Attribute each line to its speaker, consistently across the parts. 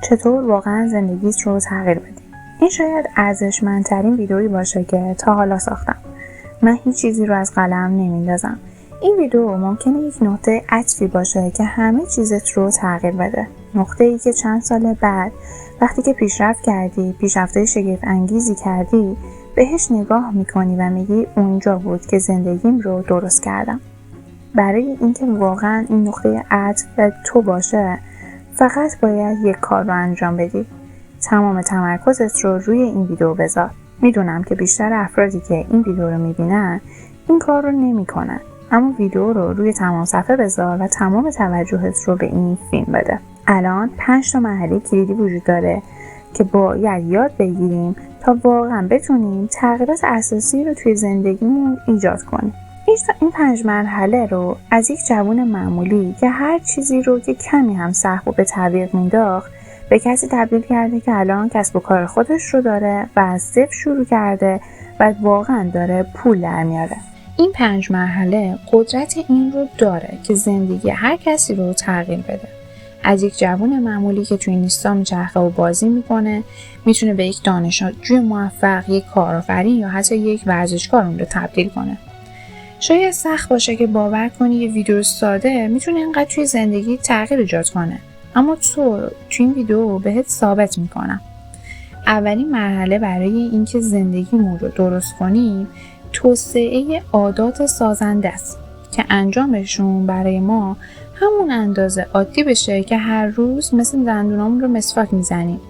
Speaker 1: چطور واقعا زندگیت رو تغییر بدی. این شاید ارزشمندترین ویدئویی باشه که تا حالا ساختم. من هیچ چیزی رو از قلم نمیندازم. این ویدئو ممکنه یک نقطه عطفی باشه که همه چیزت رو تغییر بده. نقطه‌ای که چند سال بعد وقتی که پیشرفت کردی، پیشرفت‌های شگفت انگیزی کردی، بهش نگاه میکنی و میگی اونجا بود که زندگیم رو درست کردم. برای اینکه واقعا این نقطه عطف تو باشه، فقط باید یک کار رو انجام بدی. تمام تمرکزت رو روی این ویدیو بذار. میدونم که بیشتر افرادی که این ویدیو رو میبینن این کار رو نمیکنن، اما ویدیو رو روی تمام صفحه بذار و تمام توجهت رو به این فیلم بده. الان 5 تا مرحله کلیدی وجود داره که باید یاد بگیریم تا واقعا بتونیم تغییرات اساسی رو توی زندگیمون ایجاد کنیم. این 5 مرحله رو از یک جوان معمولی که هر چیزی رو که کمی هم سخت و به تعویق مینداخت به کسی تبدیل کرده که الان کسب و کار خودش رو داره و از صفر شروع کرده و واقعا داره پول در میاره. این 5 مرحله قدرت این رو داره که زندگی هر کسی رو تغییر بده. از یک جوان معمولی که توی اینستا میچرخه و بازی میکنه میتونه به یک دانشجوی موفق، یک کارآفرین یا حتی یک ورزشکار اون رو تبدیل کنه. شاید سخت باشه که باور کنی یه ویدیو ساده میتونه اینقدر توی زندگی تغییر ایجاد کنه، اما توی این ویدیو بهت ثابت میکنم. اولین مرحله برای اینکه زندگیمون رو درست کنیم توسعه عادات سازنده است که انجامشون برای ما همون اندازه عادی بشه که هر روز مثل دندونامون رو مسواک میزنیم.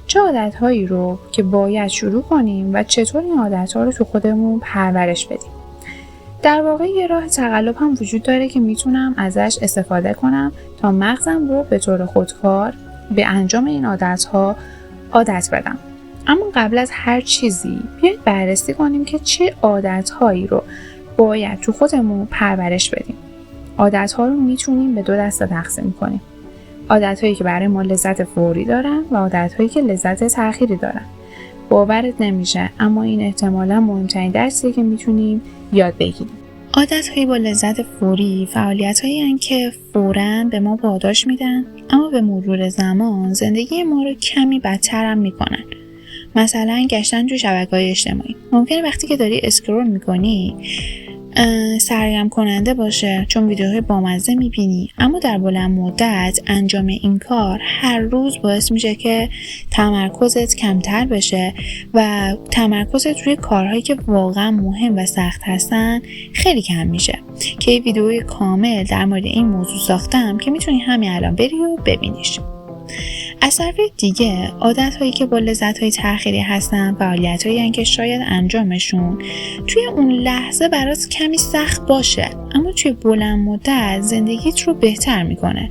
Speaker 1: چه عادتهایی رو که باید شروع کنیم و چطور این عادتها رو تو خودمون پرورش بدیم. در واقع یه راه تقلب هم وجود داره که میتونم ازش استفاده کنم تا مغزم رو به طور خودکار به انجام این عادتها عادت بدم. اما قبل از هر چیزی بیایید بررسی کنیم که چه عادتهایی رو باید تو خودمون پرورش بدیم. عادتها رو میتونیم به 2 دسته تقسیم کنیم. عادتهایی که برای ما لذت فوری دارن و عادتهایی که لذت تأخیری دارن. باورت نمیشه، اما این احتمالاً مهمترین درسیه که میتونیم یاد بگیریم. عادت‌هایی با لذت فوری فعالیت‌هایی هستند که فوراً به ما پاداش میدن، اما به مرور زمان زندگی ما رو کمی بدتر هم میکنن. مثلا گشتن تو شبکه‌های اجتماعی. ممکنه وقتی که داری اسکرول میکنی سرگرم کننده باشه چون ویدیوهای بامزه میبینی، اما در بلند مدت انجام این کار هر روز باعث میشه که تمرکزت کمتر بشه و تمرکزت روی کارهایی که واقعا مهم و سخت هستن خیلی کم میشه. که یه ویدیوی کامل در مورد این موضوع ساختم که میتونی همین الان بری و ببینیش. از طرف دیگه عادت‌هایی که با لذت‌های تأخیری هستن فعالیت‌هایی هستن که شاید انجامشون توی اون لحظه برات کمی سخت باشه، اما توی بلند مدت زندگیت رو بهتر میکنه.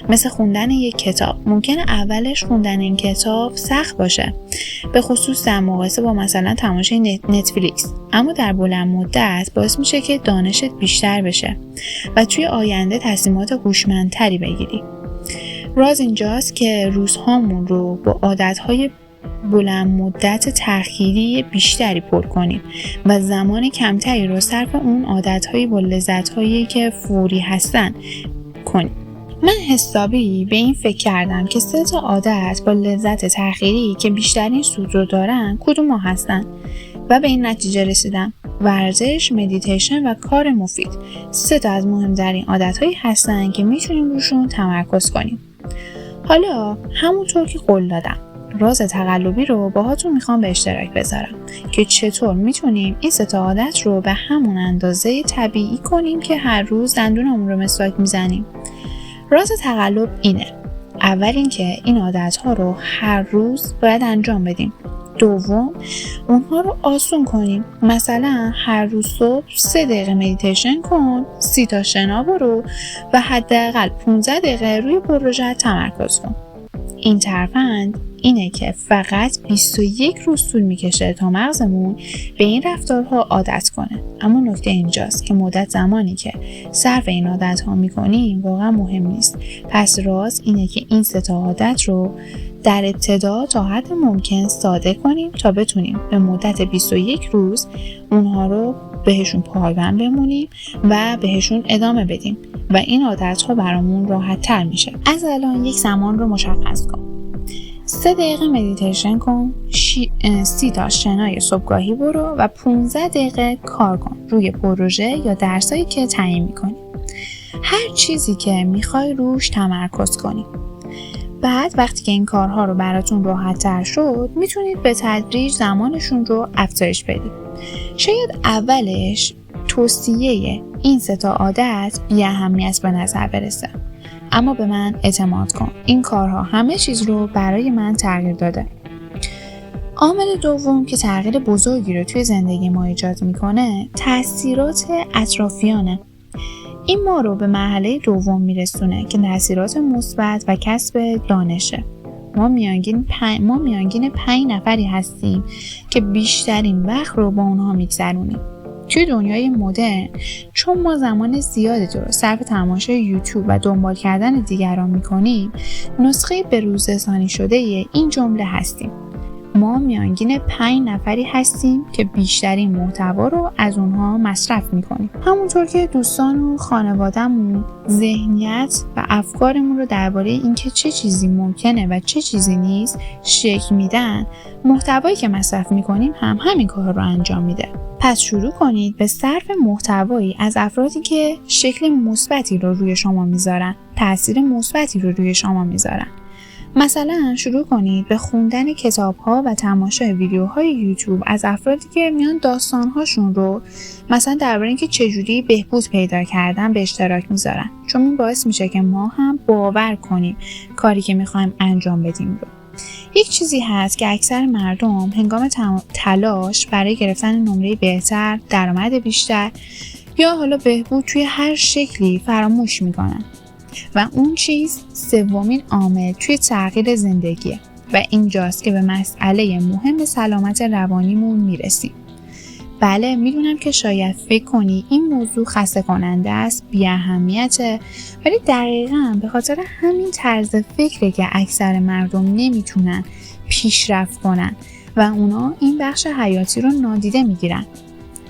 Speaker 1: مثل خوندن یک کتاب. ممکنه اولش خوندن این کتاب سخت باشه، به خصوص در مقایسه با مثلا تماشای نتفلیکس، اما در بلند مدت باعث میشه که دانشت بیشتر بشه و توی آینده تصمیمات هوشمندتری بگیری. راز اینجاست که روزهامون رو با عادتهای بلند مدت تأخیری بیشتری پر کنیم و زمان کمتری رو صرف اون عادتهایی با لذتهایی که فوری هستن کنیم. من حسابی به این فکر کردم که 3 تا عادت با لذت تأخیری که بیشترین سود رو دارن کدوم ها هستن و به این نتیجه رسیدم: ورزش، مدیتیشن و کار مفید. 3 تا از مهمترین عادتهایی هستن که میتونیم روشون تمرکز کنیم. حالا همونطور که قول دادم راز تقلبی رو باهاتون میخوام به اشتراک بذارم که چطور میتونیم این 3 تا عادت رو به همون اندازه طبیعی کنیم که هر روز دندونمون رو مسواک میزنیم. راز تقلب اینه: اول اینکه این عادت‌ها رو هر روز باید انجام بدیم. دوم، اونها رو آسون کنیم. مثلا هر روز صبح 3 دقیقه مدیتیشن کن، 30 تا شنا برو و حداقل 15 دقیقه روی پروژه تمرکز کن. این ترفند اینه که فقط 21 روز طول میکشه تا مغزمون به این رفتارها عادت کنه. اما نکته اینجاست که مدت زمانی که صرف این عادتها میکنیم واقعا مهم نیست. پس راز اینه که این 3 تا عادت رو در ابتدا تا حد ممکن ساده کنیم تا بتونیم به مدت 21 روز اونها رو بهشون پایبند بمونیم و بهشون ادامه بدیم و این عادتها برامون راحت تر میشه. از الان یک زمان رو مشخص کن. 3 دقیقه مدیتیشن کن، 30 تا شنای صبحگاهی برو و 15 دقیقه کار کن روی پروژه یا درسایی که تعیین میکنی. هر چیزی که میخوای روش تمرکز کنی. بعد وقتی که این کارها رو براتون راحت تر شد، میتونید به تدریج زمانشون رو افزایش بدید. شاید اولش توصیه این 3 تا عادت بی اهمیت به نظر برسه، اما به من اعتماد کن، این کارها همه چیز رو برای من تغییر داده. عامل دوم که تغییر بزرگی رو توی زندگی ما ایجاد میکنه، تاثیرات اطرافیانه. این ما رو به مرحله دوم میرسونه که تاثیرات مثبت و کسب دانشه. ما میانگین 5 نفری هستیم که بیشترین وقت رو با اونها میگذرونیم. توی دنیای مدرن، چون ما زمان زیادی رو صرف تماشای یوتیوب و دنبال کردن دیگران میکنیم، نسخه بروزرسانی شده این جمله هستیم. ما میانگین 5 نفری هستیم که بیشترین محتوا رو از اونها مصرف میکنیم. همونطور که دوستان و خانواده‌مون ذهنیت و افکارمون رو درباره اینکه چه چیزی ممکنه و چه چیزی نیست شکل میدن، محتوایی که مصرف میکنیم هم همین کار رو انجام میده. پس شروع کنید به صرف محتوایی از افرادی که شکل مثبتی رو روی شما میذارن، تاثیر مثبتی رو روی شما میذارن. مثلا شروع کنید به خوندن کتاب‌ها و تماشای ویدیوهای یوتیوب از افرادی که میان داستان‌هاشون رو مثلا درباره اینکه چجوری بهبود پیدا کردن به اشتراک میذارن، چون این باعث میشه که ما هم باور کنیم کاری که میخوایم انجام بدیم رو. یک چیزی هست که اکثر مردم هنگام تلاش برای گرفتن نمره بهتر، درآمد بیشتر یا حالا بهبود توی هر شکلی فراموش میکنن و اون چیز سومین عامل توی تغییر زندگیه و اینجاست که به مسئله مهم سلامت روانیمون میرسیم. بله، میدونم که شاید فکر کنی این موضوع خسته کننده است، بی اهمیته، ولی دقیقاً به خاطر همین طرز فکره که اکثر مردم نمیتونن پیشرفت کنن و اونا این بخش حیاتی رو نادیده میگیرن.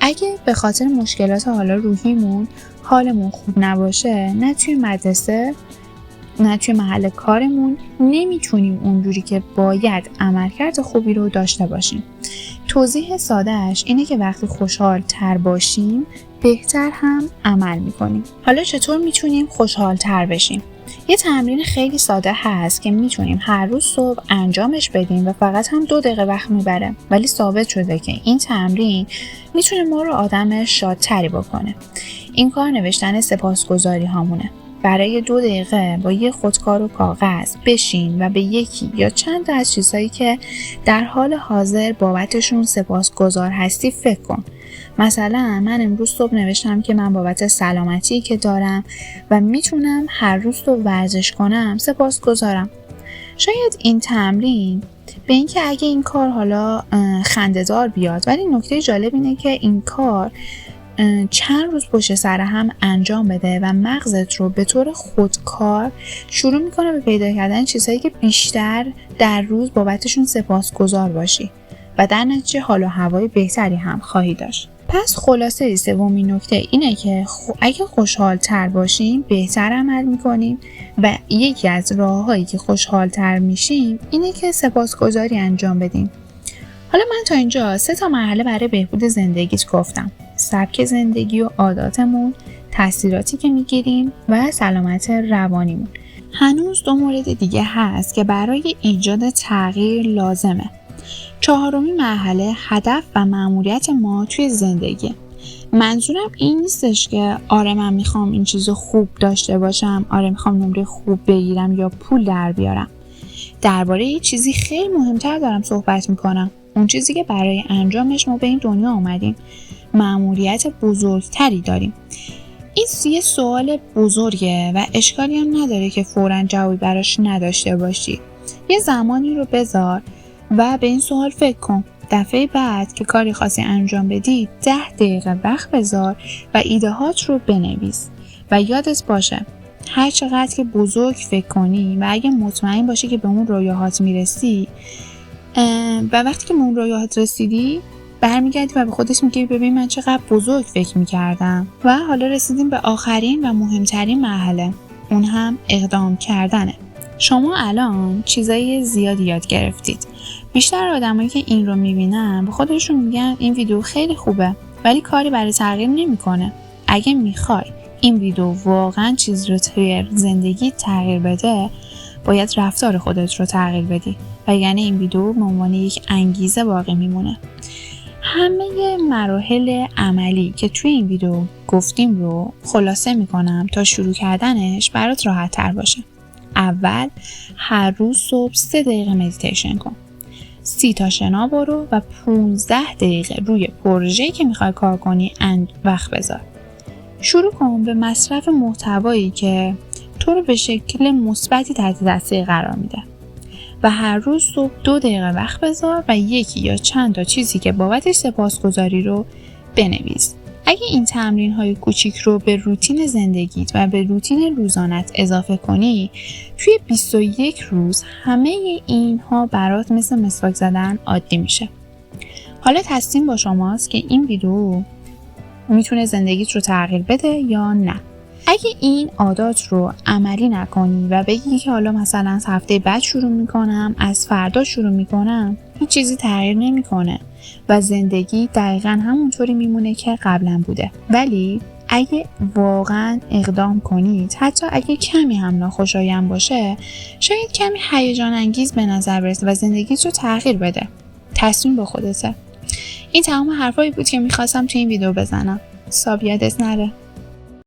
Speaker 1: اگه به خاطر مشکلات حالا روحیمون حالمون خوب نباشه، نه توی مدرسه نه توی محل کارمون نمیتونیم اونجوری که باید عملکرد خوبی رو داشته باشیم. توضیح سادهش اینه که وقتی خوشحال تر باشیم بهتر هم عمل میکنیم. حالا چطور میتونیم خوشحال تر بشیم؟ یه تمرین خیلی ساده هست که میتونیم هر روز صبح انجامش بدیم و فقط هم 2 دقیقه وقت میبره، ولی ثابت شده که این تمرین میتونه ما رو آدم شادتری بکنه. این کار نوشتن سپاسگزاری هامونه. برای 2 دقیقه با یه خودکار و کاغذ بشین و به یکی یا چند تا از چیزهایی که در حال حاضر بابتشون سپاسگزار هستی فکر کن. مثلا من امروز صبح نوشتم که من بابت سلامتی که دارم و میتونم هر روز تو ورزش کنم سپاسگزارم. شاید این تمرین به اینکه اگه این کار حالا خنده‌دار بیاد، ولی نکته جالب اینه که این کار چند روز پشت سر هم انجام بده و مغزت رو به طور خودکار شروع میکنه به پیدا کردن چیزهایی که بیشتر در روز بابتشون سپاسگزار باشی و در نتیجه حال و هوای بهتری هم خواهی داشت. پس خلاصه سومین نکته اینه که اگه خوشحال تر باشیم بهتر عمل میکنیم و یکی از راههایی که خوشحال تر میشیم اینه که سپاسگزاری انجام بدیم. حالا من تا اینجا 3 تا مرحله برای بهبود زندگیت گفتم: سبک زندگی و عاداتمون، تاثیراتی که میگیریم و سلامت روانیمون. هنوز 2 مورد دیگه هست که برای ایجاد تغییر لازمه. 4مین مرحله هدف و مأموریت ما توی زندگی. منظورم این نیستش که آره من میخوام این چیزو خوب داشته باشم، آره میخوام نمره خوب بگیرم یا پول در بیارم. درباره یه چیزی خیلی مهمتر دارم صحبت میکنم. اون چیزی که برای انجامش ما به این دنیا آمدیم. مأموریت بزرگتری داریم. این یه سوال بزرگه و اشکالی هم نداره که فوراً جوابی براش نداشته باشی. یه زمانی رو بذار و به این سوال فکر کن. دفعه بعد که کاری خاصی انجام بدی 10 دقیقه وقت بذار و ایده هات رو بنویس و یادت باشه هر چقدر که بزرگ فکر کنی و اگه مطمئن باشی که به اون رویاهات میرسی و وقتی که به اون رویاهات رسیدی برمیگردی و به خودت میگی ببین من چقدر بزرگ فکر میکردم. و حالا رسیدیم به آخرین و مهمترین مرحله، اون هم اقدام کردنه. شما الان چیزای زیادی یاد گرفتید. بیشتر آدمایی که این رو میبینن به خودشون میگن این ویدیو خیلی خوبه ولی کاری برای تغییر نمیکنه. اگه میخوای این ویدیو واقعا چیز رو توی زندگی تغییر بده، باید رفتار خودت رو تغییر بدی و یعنی این ویدیو به عنوان یک انگیزه باقی میمونه. همه مراحل عملی که توی این ویدیو گفتیم رو خلاصه میکنم تا شروع کردنش برات راحت تر باشه. اول، هر روز صبح 3 دقیقه مدیتیشن کن. 30 تا شنا برو و 15 دقیقه روی پروژه‌ای که میخوای کار کنی وقت بذار. شروع کن به مصرف محتوایی که تو رو به شکل مثبتی تحت تاثیر قرار میده و هر روز صبح 2 دقیقه وقت بذار و یکی یا چند تا چیزی که بابتش سپاسگزاری رو بنویس. اگه این تمرین‌های کوچیک رو به روتین زندگیت و به روتین روزانت اضافه کنی، توی 21 روز همه اینها برات مثل مسواک زدن عادی میشه. حالا تصمیم با شماست که این ویدیو میتونه زندگیت رو تغییر بده یا نه. اگه این عادات رو عملی نکنی و بگی که حالا مثلا از هفته بعد شروع میکنم، از فردا شروع میکنم، هیچ چیزی تغییر نمیکنه و زندگی دقیقاً همونطوری میمونه که قبلا بوده. ولی اگه واقعاً اقدام کنید، حتی اگه کمی هم ناخوشایند باشه، شاید کمی هیجان انگیز به نظر برسه و زندگیت رو تغییر بده. تصمیم با خودته. این تمام حرفایی بود که میخواستم تو این ویدیو بزنم. یادت نره